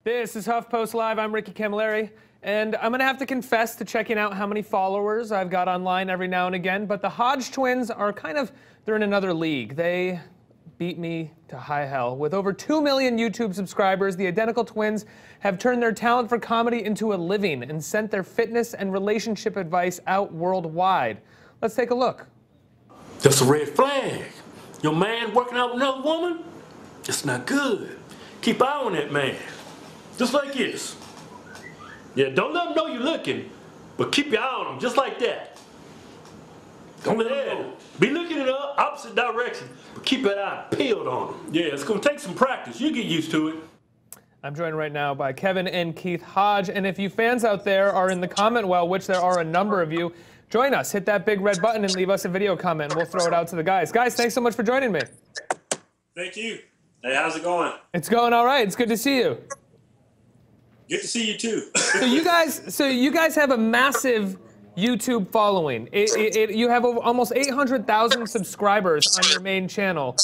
This is HuffPost Live. I'm Ricky Camilleri, and I'm going to have to confess to checking out how many followers I've got online every now and again, but the Hodgetwins are they're in another league. They beat me to high hell. With over 2 million YouTube subscribers, the identical twins have turned their talent for comedy into a living and sent their fitness and relationship advice out worldwide. Let's take a look. That's a red flag. Your man working out with another woman? It's not good. Keep eye on that man. Just like this. Yeah, don't let him know you're looking, but keep your eye on him, just like that. Don't let him know. Be looking in the opposite direction, but keep that eye peeled on him. Yeah, it's gonna take some practice. You get used to it. I'm joined right now by Kevin and Keith Hodge, and if you fans out there are in the comment well, which there are a number of you, join us. Hit that big red button and leave us a video comment, and we'll throw it out to the guys. Guys, thanks so much for joining me. Thank you. Hey, how's it going? It's going all right. It's good to see you. Good to see you too. So you guys have a massive YouTube following. You have almost 800,000 subscribers on your main channel.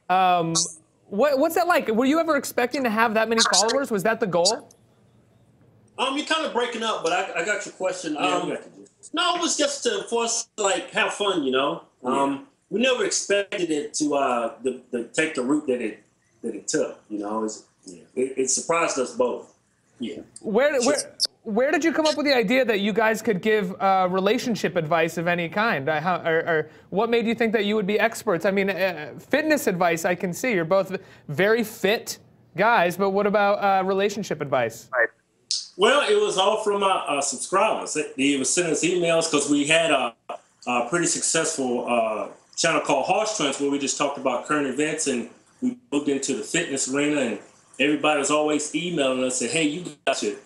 What's that like? Were you ever expecting to have that many followers? Was that the goal? You're kind of breaking up, but I got your question. No, it was just for us to like have fun, you know. We never expected it to take the route that it took. You know, it surprised us both. Yeah. Where did you come up with the idea that you guys could give relationship advice of any kind? Or what made you think that you would be experts? I mean, fitness advice, I can see. You're both very fit guys, but what about relationship advice? Well, it was all from our subscribers. They were sending us emails because we had a pretty successful channel called Hodgetwins where we just talked about current events, and we moved into the fitness arena, and everybody was always emailing us and saying, hey, you guys should,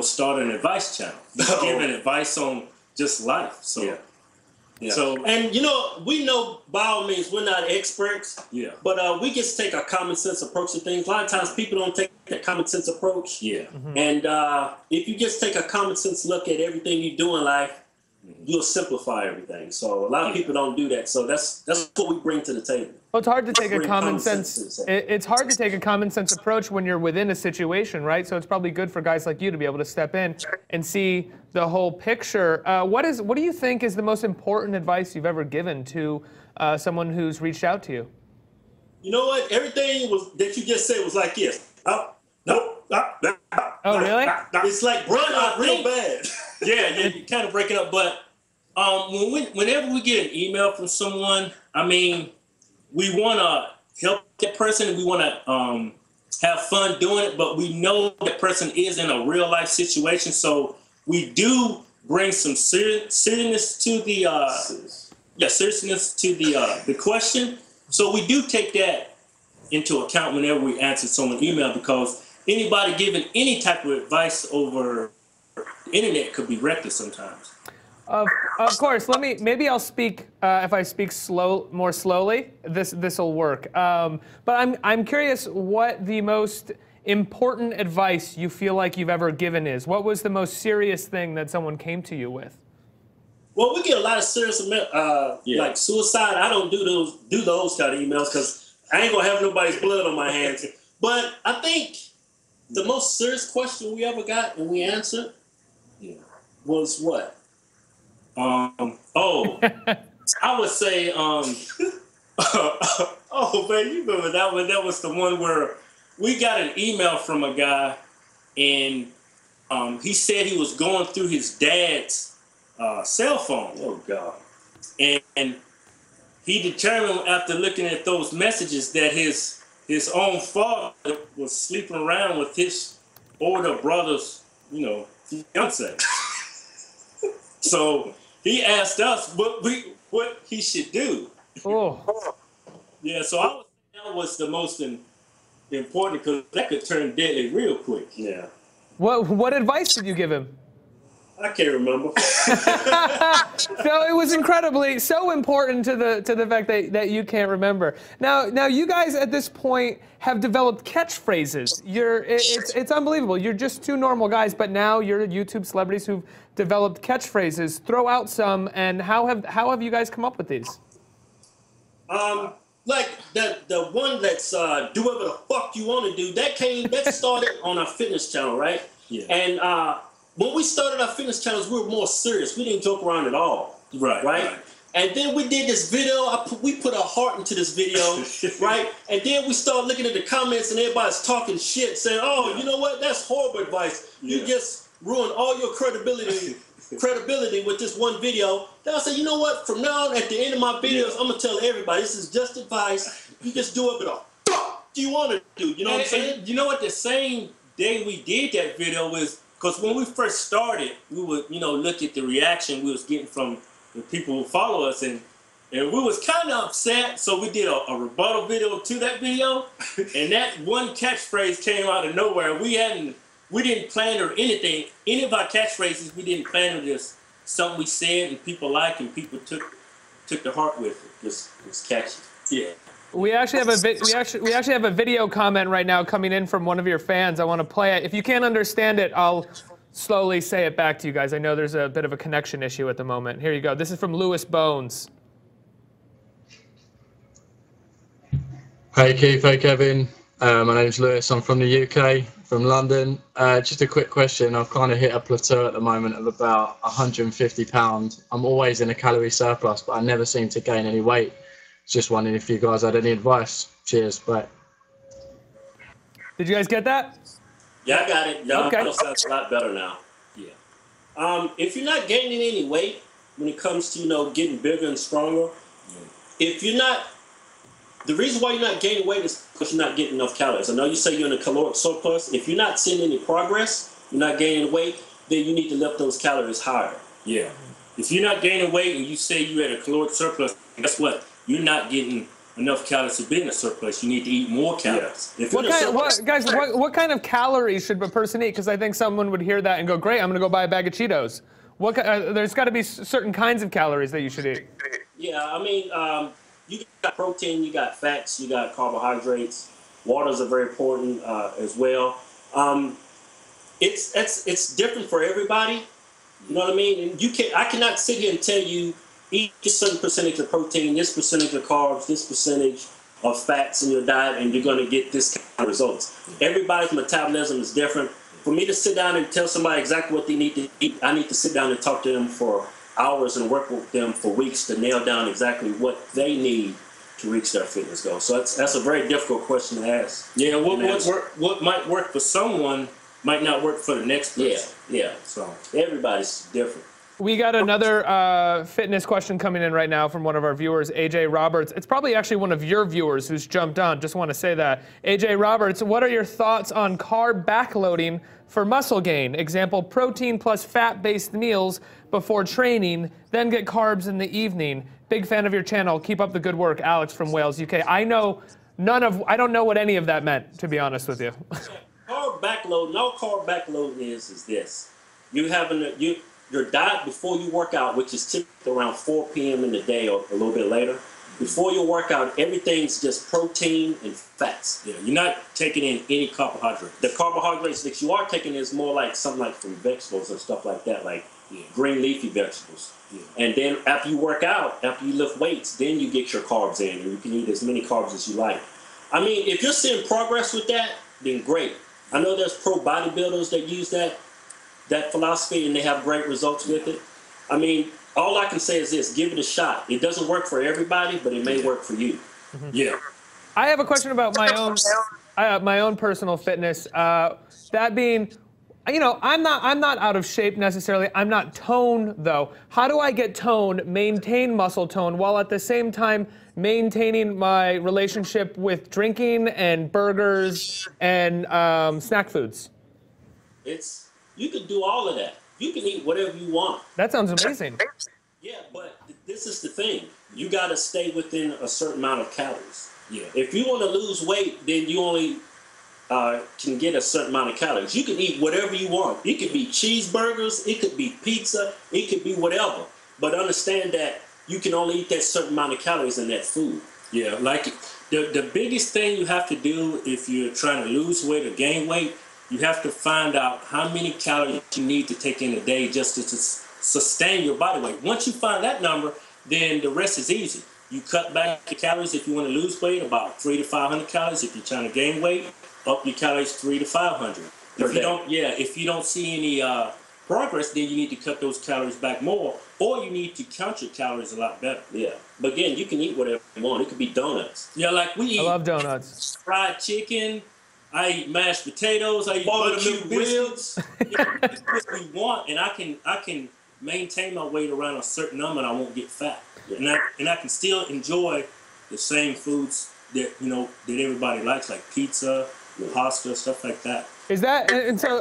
start an advice channel. Giving advice on just life. So, yeah. So, and we know by all means we're not experts. Yeah. But we just take a common sense approach to things. A lot of times people don't take that common sense approach. Yeah. Mm-hmm. And if you just take a common sense look at everything you do in life, you'll simplify everything. So a lot of people don't do that. So that's what we bring to the table. Well, it's hard to take a common sense. It's hard to take a common sense approach when you're within a situation, right? So it's probably good for guys like you to be able to step in and see the whole picture. What do you think is the most important advice you've ever given to someone who's reached out to you? You know what? Everything that you just said was like this. Oh, really? It's like breaking up real bad. Yeah, you kind of break it up. But whenever we get an email from someone, I mean, we want to help that person and we want to have fun doing it, but we know that person is in a real life situation. So we do bring some seriousness to the the question. So we do take that into account whenever we answer someone's email, because anybody giving any type of advice over the internet could be reckless sometimes. Of course. Maybe I'll speak if I speak more slowly. This will work. But I'm curious what the most important advice you feel like you've ever given is. What was the most serious thing that someone came to you with? Well, we get a lot of serious like suicide. I don't do those kind of emails because I ain't gonna have nobody's blood on my hands. But I think the most serious question we ever got and we answered was what? I would say, oh man, you remember that one? That was the one where we got an email from a guy, and he said he was going through his dad's cell phone. Oh God! And he determined after looking at those messages that his own father was sleeping around with his older brother's, fiance. So he asked us what he should do. Oh. Yeah, so I would say that was the most important because that could turn deadly real quick. Yeah. What advice did you give him? I can't remember. So it was incredibly so important to the fact that you can't remember. Now you guys at this point have developed catchphrases. It's unbelievable. You're just two normal guys, but now you're YouTube celebrities who've developed catchphrases. Throw out some, and how have you guys come up with these? like the one that's do whatever the fuck you want to do, that started on our fitness channel, right? Yeah. And when we started our fitness channels, we were more serious. We didn't joke around at all. Right. And then we did this video. We put our heart into this video, right? And then we started looking at the comments, and everybody's talking shit, saying, "Oh, you know what? That's horrible advice. You just ruined all your credibility with this one video." Then I said, "You know what? From now on, at the end of my videos, I'm gonna tell everybody this is just advice. You just do whatever the fuck you want to do." You know what I'm saying? And you know what? The same day we did that video was because when we first started, we would look at the reaction we was getting from the people who follow us, and we was kind of upset, so we did a rebuttal video to that video, and that one catchphrase came out of nowhere. We didn't plan or anything. Any of our catchphrases, we didn't plan or just something we said and people liked and people took the heart with it. It was catchy. Yeah. We actually have a video comment right now coming in from one of your fans. I want to play it. If you can't understand it, I'll slowly say it back to you guys. I know there's a bit of a connection issue at the moment. Here you go. This is from Lewis Bones. Hey Keith, hey Kevin. My name's Lewis. I'm from the UK, from London. Just a quick question. I've kind of hit a plateau at the moment of about 150 pounds. I'm always in a calorie surplus, but I never seem to gain any weight. Just wondering if you guys had any advice. Cheers, bye. Did you guys get that? Yeah, I got it. No, okay. It sounds a lot better now. Yeah. If you're not gaining any weight when it comes to getting bigger and stronger, if you're not, the reason why you're not gaining weight is because you're not getting enough calories. I know you say you're in a caloric surplus. If you're not seeing any progress, you're not gaining weight, then you need to lift those calories higher. Yeah. If you're not gaining weight and you say you're at a caloric surplus, guess what? You're not getting enough calories to be in a surplus. You need to eat more calories. Yeah. What kind of calories should a person eat? Because I think someone would hear that and go, "Great, I'm going to go buy a bag of Cheetos." There's got to be certain kinds of calories that you should eat. Yeah, I mean, you got protein, you got fats, you got carbohydrates. Waters are very important as well. It's different for everybody. You know what I mean? And I cannot sit here and tell you eat a certain percentage of protein, this percentage of carbs, this percentage of fats in your diet, and you're going to get this kind of results. Everybody's metabolism is different. For me to sit down and tell somebody exactly what they need to eat, I need to sit down and talk to them for hours and work with them for weeks to nail down exactly what they need to reach their fitness goal. So that's a very difficult question to ask. Yeah, what might work for someone might not work for the next person. Yeah. So everybody's different. We got another fitness question coming in right now from one of our viewers, AJ Roberts. It's probably actually one of your viewers who's jumped on. Just want to say that. AJ Roberts, what are your thoughts on carb backloading for muscle gain? Example, protein plus fat-based meals before training, then get carbs in the evening. Big fan of your channel. Keep up the good work. Alex from Wales, UK. I don't know what any of that meant, to be honest with you. Carb backloading, all carb backloading is this. Your diet before you work out, which is typically around 4 p.m. in the day or a little bit later, before you work out, everything's just protein and fats. Yeah, you're not taking in any carbohydrates. The carbohydrates that you are taking is more like something like from vegetables and stuff like that, like green leafy vegetables. Yeah. And then after you work out, after you lift weights, then you get your carbs in, and you can eat as many carbs as you like. I mean, if you're seeing progress with that, then great. I know there's pro bodybuilders that use that philosophy, and they have great results with it. I mean, all I can say is this: give it a shot. It doesn't work for everybody, but it may work for you. Mm-hmm. Yeah. I have a question about my own personal fitness. That being, I'm not out of shape necessarily. I'm not tone though. How do I get tone, maintain muscle tone, while at the same time maintaining my relationship with drinking and burgers and snack foods? You can do all of that. You can eat whatever you want. That sounds amazing. Yeah, but this is the thing. You got to stay within a certain amount of calories. Yeah. If you want to lose weight, then you only can get a certain amount of calories. You can eat whatever you want. It could be cheeseburgers. It could be pizza. It could be whatever. But understand that you can only eat that certain amount of calories in that food. Yeah, like the biggest thing you have to do if you're trying to lose weight or gain weight, you have to find out how many calories you need to take in a day just to sustain your body weight. Once you find that number, then the rest is easy. You cut back your calories if you want to lose weight, about 300 to 500 calories. If you're trying to gain weight, up your calories 300 to 500. If you don't see any progress, then you need to cut those calories back more, or you need to count your calories a lot better. Yeah, but again, you can eat whatever you want. It could be donuts. Yeah, like we eat. I love donuts. Fried chicken. I eat mashed potatoes. I eat barbecue ribs. That's what we want, and I can maintain my weight around a certain number, and I won't get fat. Yeah. And I can still enjoy the same foods that that everybody likes, like pizza, pasta, stuff like that. Is that and so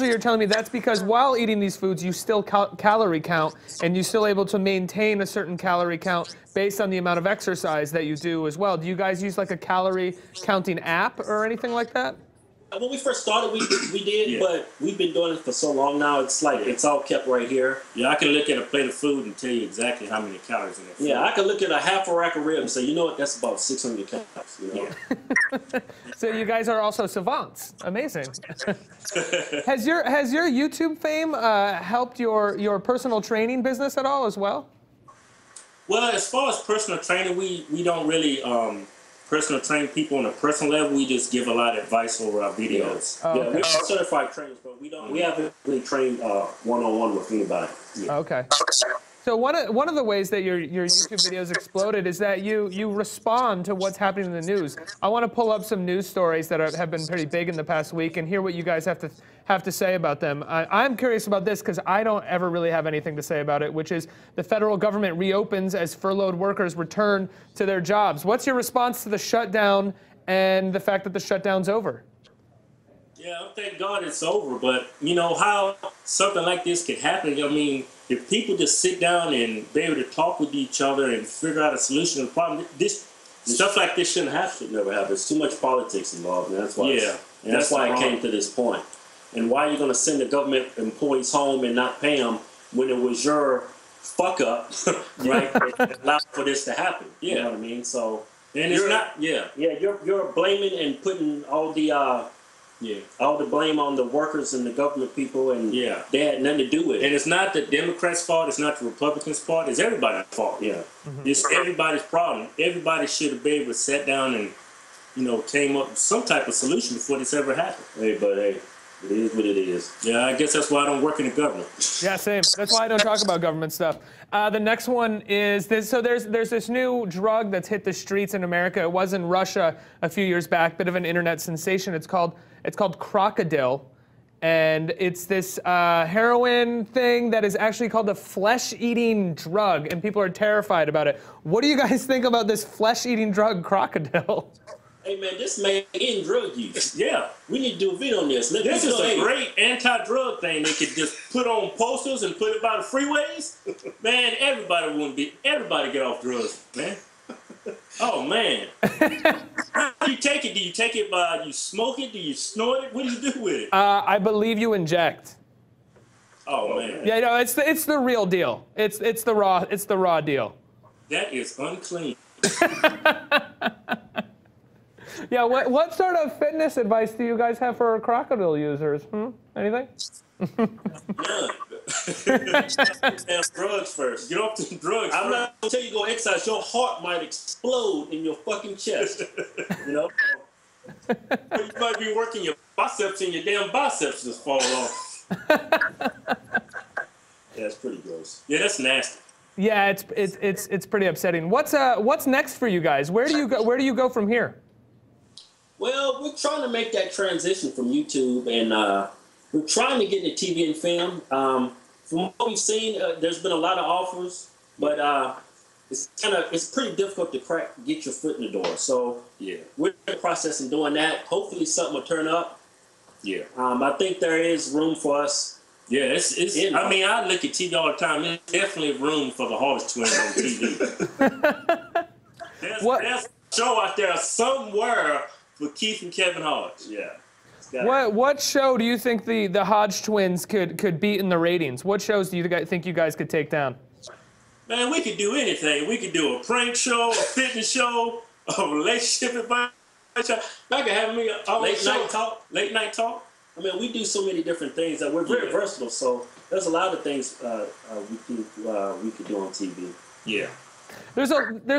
you're telling me that's because while eating these foods you still calorie count and you're still able to maintain a certain calorie count based on the amount of exercise that you do as well. Do you guys use like a calorie counting app or anything like that? When we first started, we did, but we've been doing it for so long now. It's like it's all kept right here. Yeah, I can look at a plate of food and tell you exactly how many calories in it. Yeah, I can look at a half a rack of ribs and say, you know what, that's about 600 calories. You know? Yeah. So you guys are also savants. Amazing. Has your YouTube fame helped your personal training business at all as well? Well, as far as personal training, we don't really personal train people on a personal level. We just give a lot of advice over our videos. Oh, okay. Yeah, we're certified trainers, but we haven't really trained one-on-one with anybody. Yeah. Okay. So one of the ways that your YouTube videos exploded is that you respond to what's happening in the news. I want to pull up some news stories that have been pretty big in the past week and hear what you guys have to say about them. I'm curious about this because I don't ever really have anything to say about it, which is the federal government reopens as furloughed workers return to their jobs. What's your response to the shutdown and the fact that the shutdown's over? Yeah, thank God it's over, but you know how something like this could happen. I mean, if people just sit down and be able to talk with each other and figure out a solution to the problem, stuff like this shouldn't happen. Should never happen. There's too much politics involved, and that's why. Yeah, and that's why it came to this point. And why are you going to send the government employees home and not pay them when it was your fuck up, right? That allowed for this to happen. Yeah. You know what I mean? So, and it's not. Yeah. Yeah, you're blaming and putting all the all the blame on the workers and the government people, and they had nothing to do with it. And it's not the Democrats' fault. It's not the Republicans' fault. It's everybody's fault. Yeah. Mm-hmm. It's everybody's problem. Everybody should have been able to sit down and came up with some type of solution before this ever happened. Hey, but hey, it is what it is. Yeah, I guess that's why I don't work in the government. Yeah, same. That's why I don't talk about government stuff. The next one is this. So there's this new drug that's hit the streets in America. It was in Russia a few years back, bit of an internet sensation. It's called Crocodile, and it's this heroin thing that is actually called a flesh-eating drug, and people are terrified about it. What do you guys think about this flesh-eating drug, Crocodile? Hey man, this may end drug use. Yeah, we need to do a video on this. This is a great anti-drug thing. They could just put on posters and put it by the freeways. Man, everybody get off drugs, man. Oh man. How do you take it? Do you take it by you smoke it? Do you snort it? What do you do with it? I believe you inject. Oh man. Yeah, no, it's the real deal. It's the raw deal. That is unclean. Yeah, what sort of fitness advice do you guys have for Crocodile users? Anything? None. Damn drugs first. Get off the drugs. I'm not gonna tell you go exercise. Your heart might explode in your fucking chest. You know. You might be working your biceps and your damn biceps just fall off. Yeah, it's pretty gross. Yeah, that's nasty. Yeah, it's pretty upsetting. What's next for you guys? Where do you go from here? Well, we're trying to make that transition from YouTube, and we're trying to get into TV and film. From what we've seen, there's been a lot of offers, but it's pretty difficult to get your foot in the door. So yeah, we're in the process of doing that. Hopefully, something will turn up. Yeah, I think there is room for us. Yeah, it's I mean, I look at TV all the time. There's definitely room for the Hodgetwins on TV. There's a show out there somewhere with Keith and Kevin Hodge. Yeah. What show do you think the Hodgetwins could beat in the ratings? What shows do you think you guys could take down? Man, we could do anything. We could do a prank show, a fitness show, a relationship advice show. I could have me late night talk. I mean, we do so many different things that we're very versatile. So there's a lot of things we could do on TV. Yeah. There's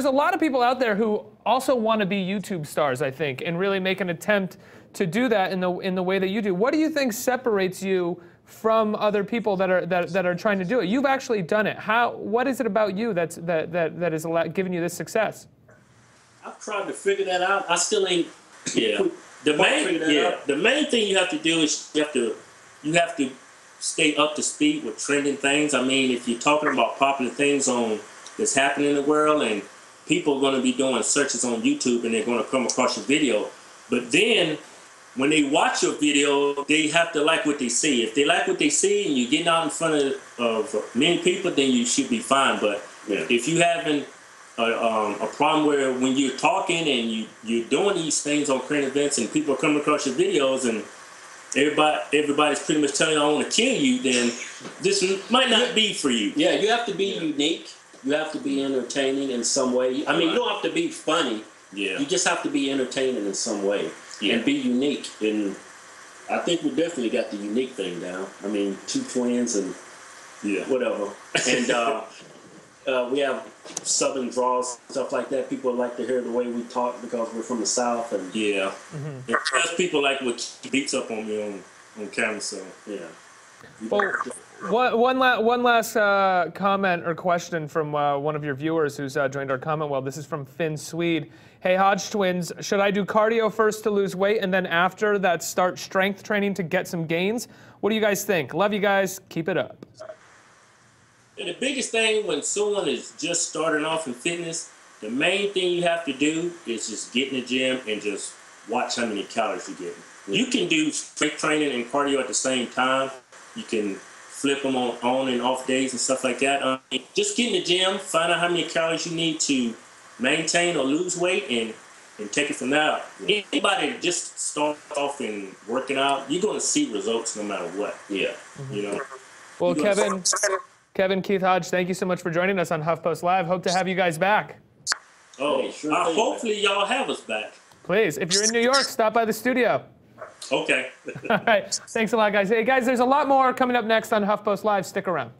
a lot of people out there who also want to be YouTube stars, I think, and really make an attempt to do that in the way that you do. What do you think separates you from other people that are trying to do it? You've actually done it. What is it about you that is giving you this success? I've tried to figure that out. I still ain't. Yeah. The main thing you have to do is you have to stay up to speed with trending things. I mean, if you're talking about popular things that's happening in the world, and people are going to be doing searches on YouTube and they're going to come across your video, but then when they watch your video, they have to like what they see. If they like what they see and you're getting out in front of many people, then you should be fine. But if you having a problem where when you're talking and you're doing these things on current events and people are coming across your videos and everybody's pretty much telling you I want to kill you, then this might not be for you. Yeah, you have to be unique. You have to be entertaining in some way. I mean, you don't have to be funny. Yeah. You just have to be entertaining in some way and be unique. And I think we definitely got the unique thing down. I mean, two twins and whatever. And we have Southern draws, stuff like that. People like to hear the way we talk because we're from the South. And And plus people like what beats up on me on camera, so Well, one last comment or question from one of your viewers who's joined our comment. Well, this is from Finn Swede. Hey, Hodgetwins, should I do cardio first to lose weight and then after that start strength training to get some gains? What do you guys think? Love you guys. Keep it up. And the biggest thing when someone is just starting off in fitness, the main thing you have to do is just get in the gym and just watch how many calories you're getting. You can do strength training and cardio at the same time. You can flip them on and off days and stuff like that. Just get in the gym, find out how many calories you need to maintain or lose weight, and take it from there. Anybody that just starts off in working out, you're going to see results no matter what. You know. Well, Kevin, Keith Hodge, thank you so much for joining us on HuffPost Live. Hope to have you guys back. Oh, hopefully y'all have us back. Please, if you're in New York, stop by the studio. Okay. All right, thanks a lot, guys. Hey, guys, there's a lot more coming up next on HuffPost Live. Stick around.